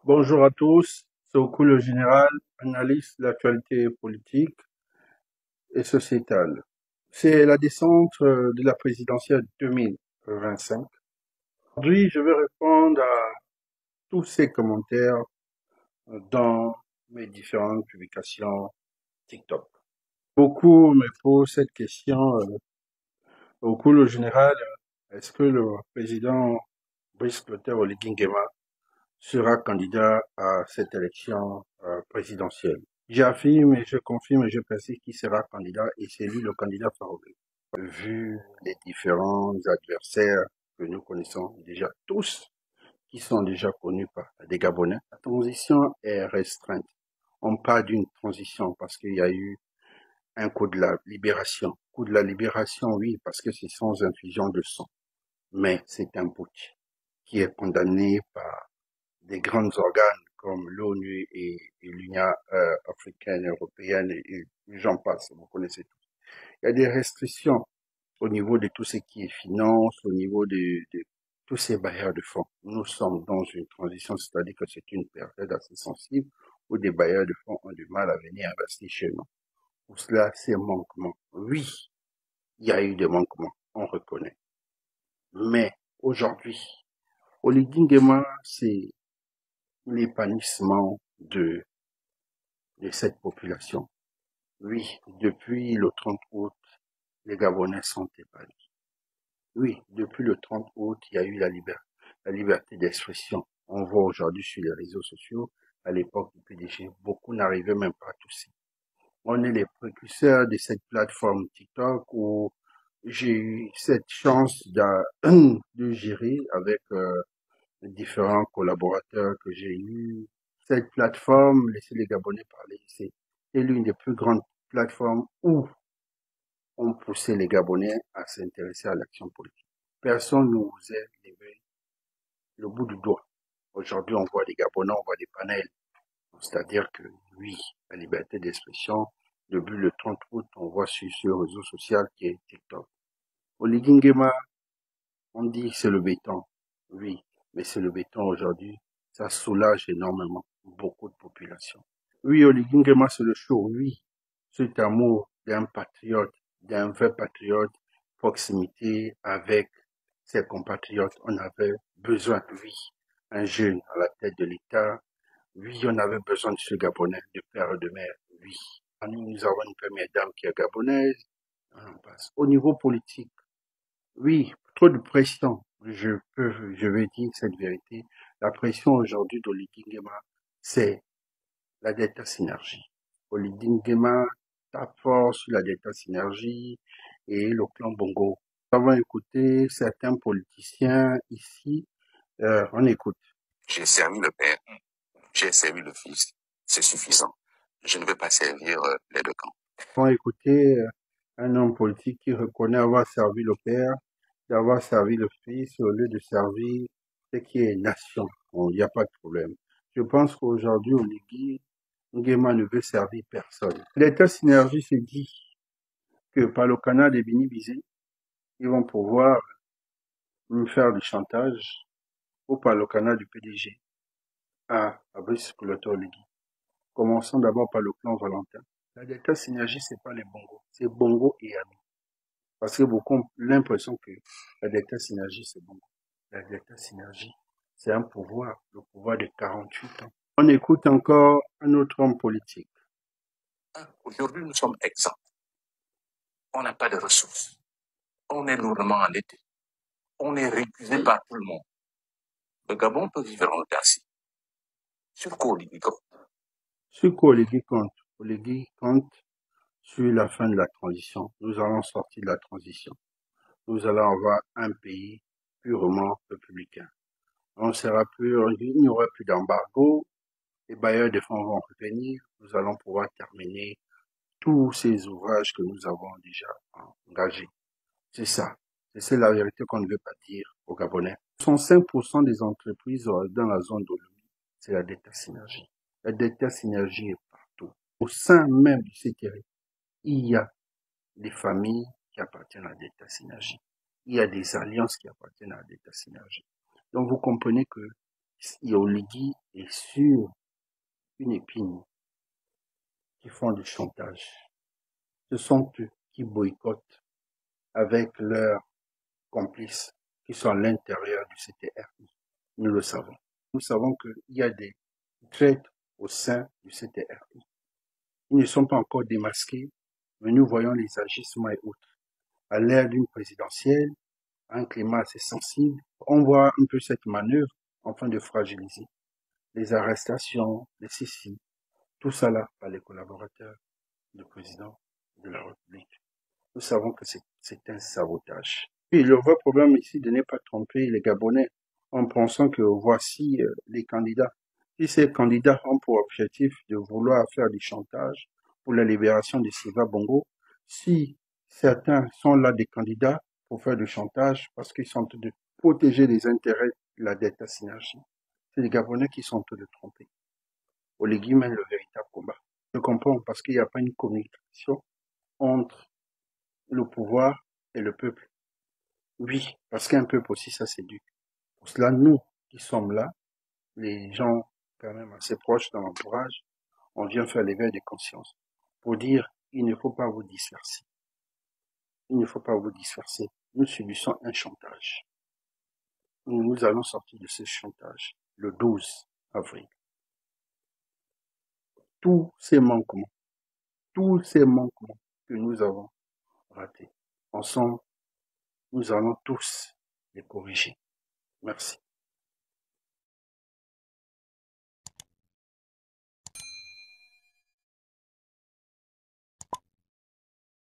Bonjour à tous, Sokou le général, analyse de l'actualité politique et sociétale. C'est la descente de la présidentielle 2025. Aujourd'hui, je vais répondre à tous ces commentaires dans mes différentes publications TikTok. Beaucoup me posent cette question, Sokou le général, est-ce que le président Brice Clotaire Oligui Nguema sera candidat à cette élection présidentielle? J'affirme et je confirme et je précise qu'il sera candidat et c'est lui le candidat favori. Vu les différents adversaires que nous connaissons déjà tous, qui sont déjà connus par des Gabonais, la transition est restreinte. On parle d'une transition parce qu'il y a eu un coup de la libération. Coup de la libération, oui, parce que c'est sans infusion de sang. Mais c'est un putsch qui est condamné par des grands organes comme l'ONU et l'Union africaine, européenne et j'en passe, vous connaissez tout. Il y a des restrictions au niveau de tout ce qui est finance, au niveau de tous ces bailleurs de fonds. Nous sommes dans une transition, c'est-à-dire que c'est une période assez sensible où des bailleurs de fonds ont du mal à venir investir chez nous. Pour cela, c'est un manquement. Oui, il y a eu des manquements, on reconnaît. Mais aujourd'hui, Oligui Nguema, c'est l'épanouissement de cette population. Oui, depuis le 30 août, les Gabonais sont épanouis. Oui, depuis le 30 août, il y a eu la liberté d'expression. On voit aujourd'hui sur les réseaux sociaux, à l'époque du PDG, beaucoup n'arrivaient même pas à tousser. On est les précurseurs de cette plateforme TikTok où j'ai eu cette chance de gérer avec différents collaborateurs que j'ai eus. Cette plateforme, laissez les Gabonais parler, c'est l'une des plus grandes plateformes où on poussait les Gabonais à s'intéresser à l'action politique. Personne ne vous a levé le bout du doigt. Aujourd'hui, on voit des Gabonais, on voit des panels. C'est-à-dire que, oui, la liberté d'expression, depuis le 30 août, on voit sur ce réseau social qui est TikTok. Oligui Nguema, on dit que c'est le béton. Oui, mais c'est le béton aujourd'hui. Ça soulage énormément beaucoup de populations. Oui, Oligui Nguema, c'est le show. Oui, cet amour d'un patriote, d'un vrai patriote, proximité avec ses compatriotes. On avait besoin, oui, un jeune à la tête de l'État. Oui, on avait besoin de ce Gabonais, de père et de mère. Oui. Nous avons une première dame qui est gabonaise. On passe. Au niveau politique, oui, trop de pression. Je vais dire cette vérité. La pression aujourd'hui d'Oligui Nguema, c'est la Delta Synergie. Oligui Nguema tape fort sur la Delta Synergie et le clan Bongo. Nous avons écouté certains politiciens ici. On écoute. J'ai servi le père, j'ai servi le fils. C'est suffisant. Je ne veux pas servir les deux camps. On a écouté un homme politique qui reconnaît avoir servi le père, d'avoir servi le fils au lieu de servir ce qui est nation. Bon, il n'y a pas de problème. Je pense qu'aujourd'hui, Oligui Nguema ne veut servir personne. L'État Synergie se dit que par le canal des Bini-Bisé, ils vont pouvoir me faire du chantage ou par le canal du PDG à Brice Clotaire Oligui. Commençons d'abord par le clan Valentin. La Delta Synergie, c'est pas les Bongo, c'est Bongo et Ami. Parce que beaucoup ont l'impression que la Delta Synergie, c'est Bongo. La Delta Synergie, c'est un pouvoir, le pouvoir de 48 ans. On écoute encore un autre homme politique. Aujourd'hui, nous sommes exempts. On n'a pas de ressources. On est lourdement endetté. On est récusé par tout le monde. Le Gabon peut vivre en autarcie. Sur quoi Oligui compte? Ce qu'Oligui compte, Oligui compte sur la fin de la transition. Nous allons sortir de la transition. Nous allons avoir un pays purement républicain. On sera plus, il n'y aura plus d'embargo. Les bailleurs de fonds vont revenir. Nous allons pouvoir terminer tous ces ouvrages que nous avons déjà engagés. C'est ça. C'est la vérité qu'on ne veut pas dire aux Gabonais. 65% des entreprises dans la zone de l'ONU, c'est la Delta Synergie. La Delta Synergie est partout. Au sein même du CTR, il y a des familles qui appartiennent à la Delta Synergie. Il y a des alliances qui appartiennent à la Delta Synergie. Donc vous comprenez que Oligui est sur une épine qui font du chantage. Ce sont eux qui boycottent avec leurs complices qui sont à l'intérieur du CTRI. Nous le savons. Nous savons qu'il y a des traîtres au sein du CTRI. Ils ne sont pas encore démasqués, mais nous voyons les agissements et autres. À l'ère d'une présidentielle, un climat assez sensible, on voit un peu cette manœuvre en train de fragiliser les arrestations, les ceci, tout ça là par les collaborateurs du président de la République. Nous savons que c'est un sabotage. Et le vrai problème ici de ne pas tromper les Gabonais en pensant que voici les candidats. Si ces candidats ont pour objectif de vouloir faire du chantage pour la libération de Sylvain Bongo, si certains sont là des candidats pour faire du chantage parce qu'ils sont en train de protéger les intérêts de la Delta Synergie, c'est les Gabonais qui sont en train de tromper. Oligui mène le véritable combat. Je comprends parce qu'il n'y a pas une communication entre le pouvoir et le peuple. Oui, parce qu'un peuple aussi, ça s'éduque. Pour cela, nous qui sommes là, les gens quand même assez proches dans l'entourage, on vient faire l'éveil de conscience pour dire, il ne faut pas vous disperser. Il ne faut pas vous disperser. Nous subissons un chantage. Nous allons sortir de ce chantage le 12 avril. Tous ces manquements que nous avons ratés, ensemble, nous allons tous les corriger. Merci.